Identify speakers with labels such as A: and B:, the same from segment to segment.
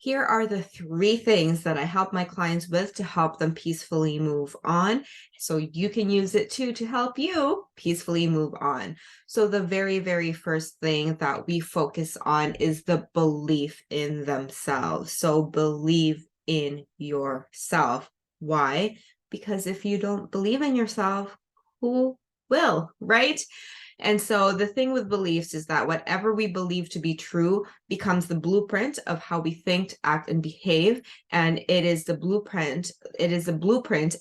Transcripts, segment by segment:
A: Here are the 3 things that I help my clients with to help them peacefully move on. So you can use it too to help you peacefully move on. So the very, very first thing that we focus on is the belief in themselves. So believe in yourself. Why? Because if you don't believe in yourself, who will, right? And so the thing with beliefs is that whatever we believe to be true becomes the blueprint of how we think, act, and behave. And it is the blueprint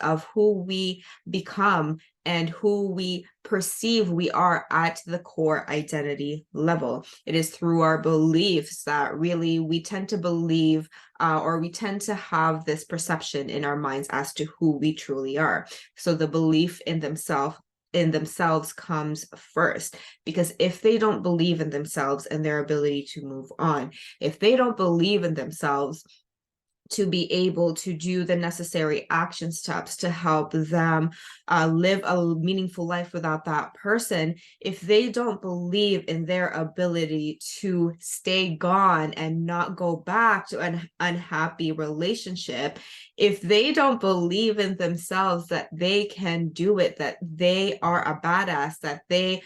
A: of who we become and who we perceive we are at the core identity level. It is through our beliefs that really we tend to believe or we tend to have this perception in our minds as to who we truly are. So the belief in themselves comes first, because if they don't believe in themselves and their ability to move on, if they don't believe in themselves to be able to do the necessary action steps to help them live a meaningful life without that person, if they don't believe in their ability to stay gone and not go back to an unhappy relationship, if they don't believe in themselves that they can do it, that they are a badass, that they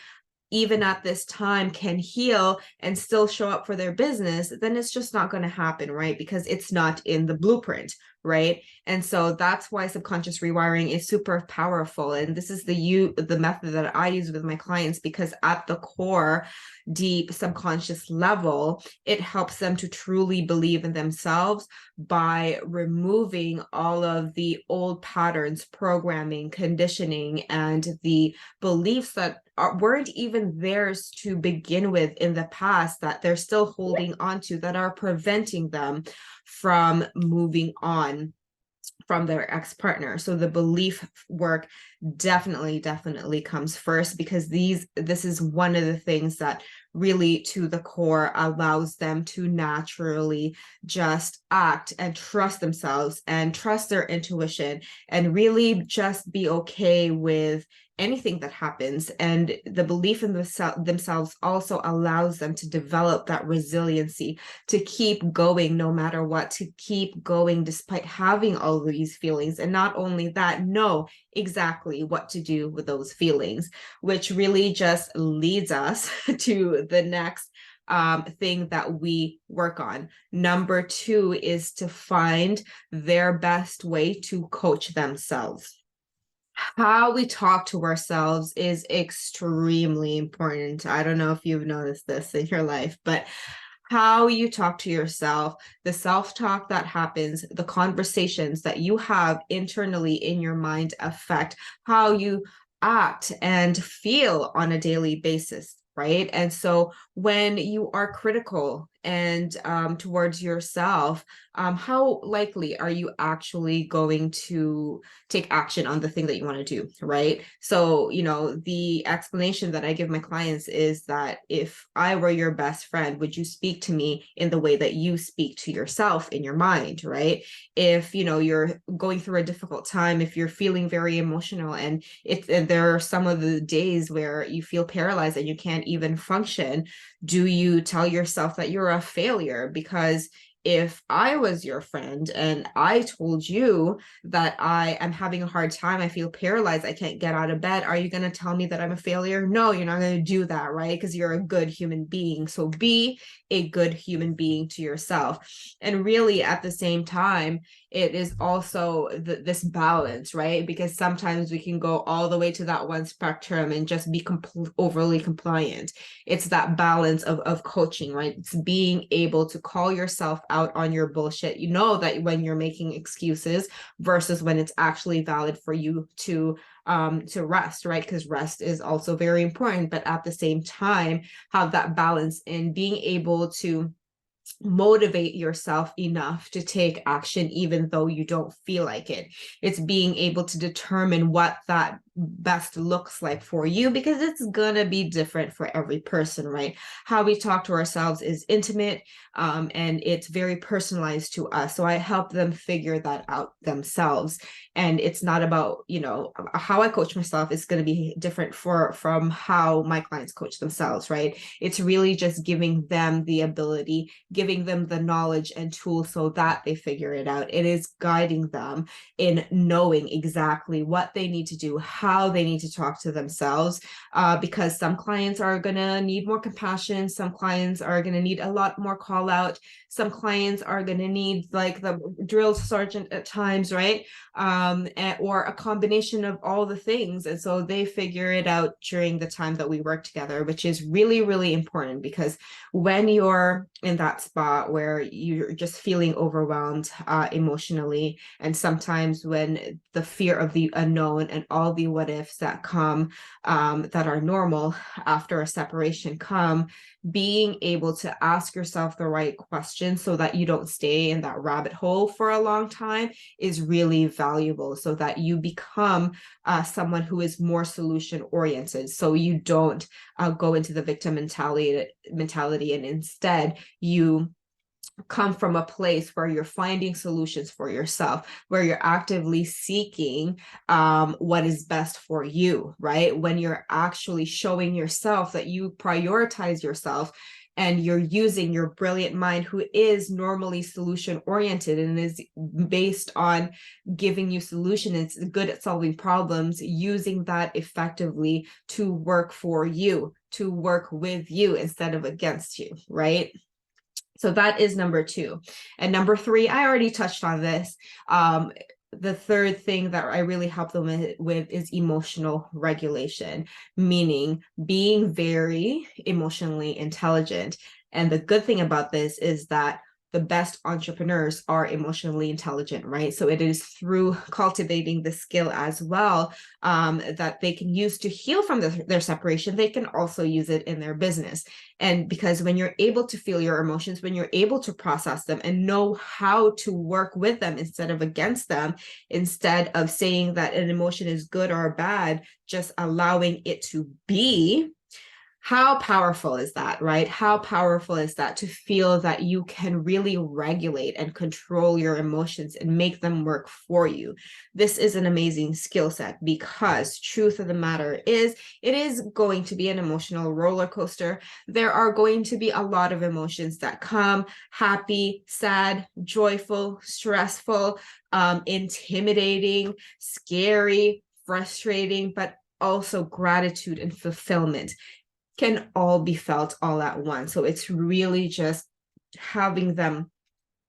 A: even at this time can heal and still show up for their business, then it's just not going to happen, right? Because it's not in the blueprint, right? And so that's why subconscious rewiring is super powerful. And this is the method that I use with my clients, because at the core, deep subconscious level, it helps them to truly believe in themselves by removing all of the old patterns, programming, conditioning, and the beliefs that weren't even theirs to begin with in the past, that they're still holding on to, that are preventing them from moving on from their ex-partner. So the belief work definitely comes first, because this is one of the things that really to the core allows them to naturally just act and trust themselves and trust their intuition and really just be okay with anything that happens. And the belief in themselves also allows them to develop that resiliency to keep going no matter what, to keep going despite having all of these feelings. And not only that, know exactly what to do with those feelings, which really just leads us to the next thing that we work on. Number 2 is to find their best way to coach themselves. How we talk to ourselves is extremely important. I don't know if you've noticed this in your life, but how you talk to yourself, the self-talk that happens, the conversations that you have internally in your mind affect how you act and feel on a daily basis, right? And so when you are critical and towards yourself, how likely are you actually going to take action on the thing that you want to do, right? So, the explanation that I give my clients is that if I were your best friend, would you speak to me in the way that you speak to yourself in your mind, right? If, you're going through a difficult time, if you're feeling very emotional, and there are some of the days where you feel paralyzed and you can't even function, do you tell yourself that you're a failure? Because if I was your friend and I told you that I am having a hard time, I feel paralyzed, I can't get out of bed, are you going to tell me that I'm a failure? No, you're not going to do that, right? Because you're a good human being. So be a good human being to yourself. And really, at the same time, it is also this balance, right? Because sometimes we can go all the way to that one spectrum and just be overly compliant. It's that balance of coaching, right? It's being able to call yourself out on your bullshit. You know that when you're making excuses versus when it's actually valid for you to rest, right? Because rest is also very important, but at the same time, have that balance in being able to motivate yourself enough to take action even though you don't feel like it. It's being able to determine what that best looks like for you, because it's gonna be different for every person, right? How we talk to ourselves is intimate, and it's very personalized to us. So I help them figure that out themselves. And it's not about, how I coach myself is going to be different from how my clients coach themselves, right? It's really just giving them the ability, giving them the knowledge and tools so that they figure it out. It is guiding them in knowing exactly what they need to do, how they need to talk to themselves, because some clients are going to need more compassion. Some clients are going to need a lot more call out. Some clients are going to need like the drill sergeant at times, right? Or a combination of all the things. And so they figure it out during the time that we work together, which is really, really important, because when you're in that spot where you're just feeling overwhelmed emotionally, and sometimes when the fear of the unknown and all the what ifs that come, that are normal after a separation come, being able to ask yourself the right questions so that you don't stay in that rabbit hole for a long time is really valuable, so that you become someone who is more solution oriented. So you don't go into the victim mentality, and instead you come from a place where you're finding solutions for yourself, where you're actively seeking what is best for you, right? When you're actually showing yourself that you prioritize yourself, and you're using your brilliant mind, who is normally solution oriented and is based on giving you solutions, it's good at solving problems, using that effectively to work for you, to work with you instead of against you, right? So that is number 2. And number 3, I already touched on this. The third thing that I really help them with is emotional regulation, meaning being very emotionally intelligent. And the good thing about this is that the best entrepreneurs are emotionally intelligent, right? So it is through cultivating the skill as well, that they can use to heal from their separation. They can also use it in their business. And because when you're able to feel your emotions, when you're able to process them and know how to work with them instead of against them, instead of saying that an emotion is good or bad, just allowing it to be, how powerful is that, right? How powerful is that to feel that you can really regulate and control your emotions and make them work for you? This is an amazing skill set, because truth of the matter is, it is going to be an emotional roller coaster. There are going to be a lot of emotions that come: happy, sad, joyful, stressful, intimidating, scary, frustrating, but also gratitude and fulfillment can all be felt all at once. So it's really just having them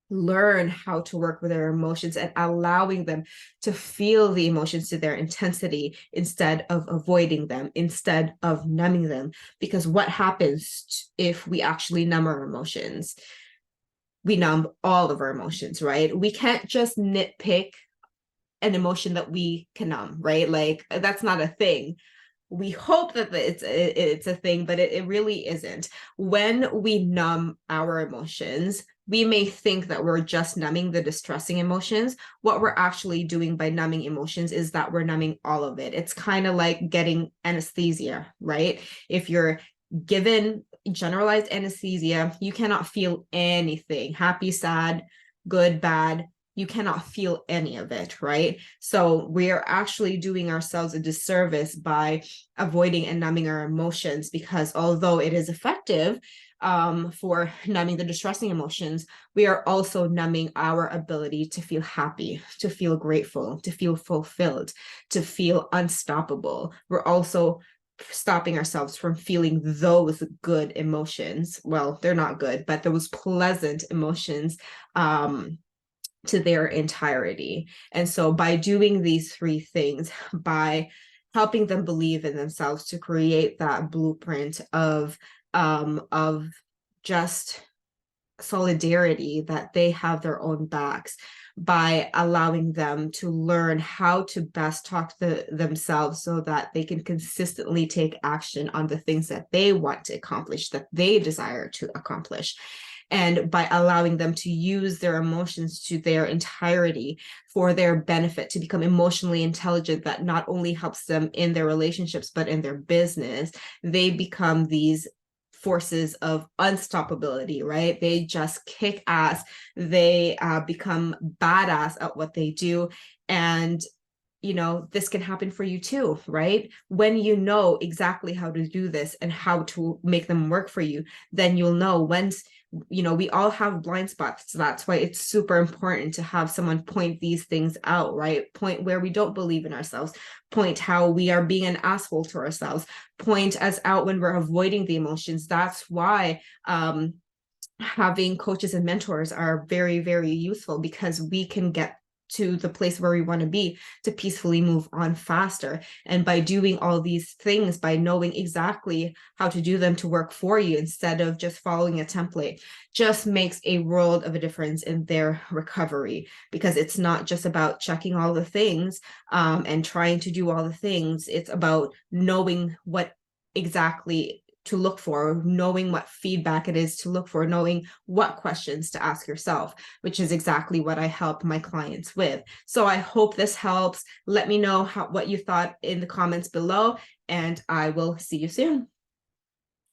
A: learn how to work with their emotions and allowing them to feel the emotions to their intensity instead of avoiding them, instead of numbing them. Because what happens if we actually numb our emotions? We numb all of our emotions, right? We can't just nitpick an emotion that we can numb, right? Like, that's not a thing. We hope that it's a thing, but it really isn't. When we numb our emotions, we may think that we're just numbing the distressing emotions. What we're actually doing by numbing emotions is that we're numbing all of it. It's kind of like getting anesthesia, right? If you're given generalized anesthesia, you cannot feel anything: happy, sad, good, bad. You cannot feel any of it, right? So we are actually doing ourselves a disservice by avoiding and numbing our emotions, because although it is effective for numbing the distressing emotions, we are also numbing our ability to feel happy, to feel grateful, to feel fulfilled, to feel unstoppable. We're also stopping ourselves from feeling those good emotions. Well, they're not good, but those pleasant emotions to their entirety. And so by doing these 3 things, by helping them believe in themselves to create that blueprint of just solidarity, that they have their own backs, by allowing them to learn how to best talk to themselves so that they can consistently take action on the things that they want to accomplish, that they desire to accomplish. and by allowing them to use their emotions to their entirety for their benefit, to become emotionally intelligent, that not only helps them in their relationships but in their business, they become these forces of unstoppability, right? They just kick ass. They become badass at what they do. And this can happen for you too, right? When you know exactly how to do this and how to make them work for you, then you'll know when's, we all have blind spots. So that's why it's super important to have someone point these things out, right? Point where we don't believe in ourselves, point how we are being an asshole to ourselves, point us out when we're avoiding the emotions. That's why having coaches and mentors are very, very useful, because we can get to the place where we want to be to peacefully move on faster. And by doing all these things, by knowing exactly how to do them to work for you instead of just following a template, just makes a world of a difference in their recovery, because it's not just about checking all the things and trying to do all the things. It's about knowing what exactly to look for, knowing what feedback it is to look for, knowing what questions to ask yourself, which is exactly what I help my clients with. So I hope this helps. Let me know what you thought in the comments below, and I will see you soon.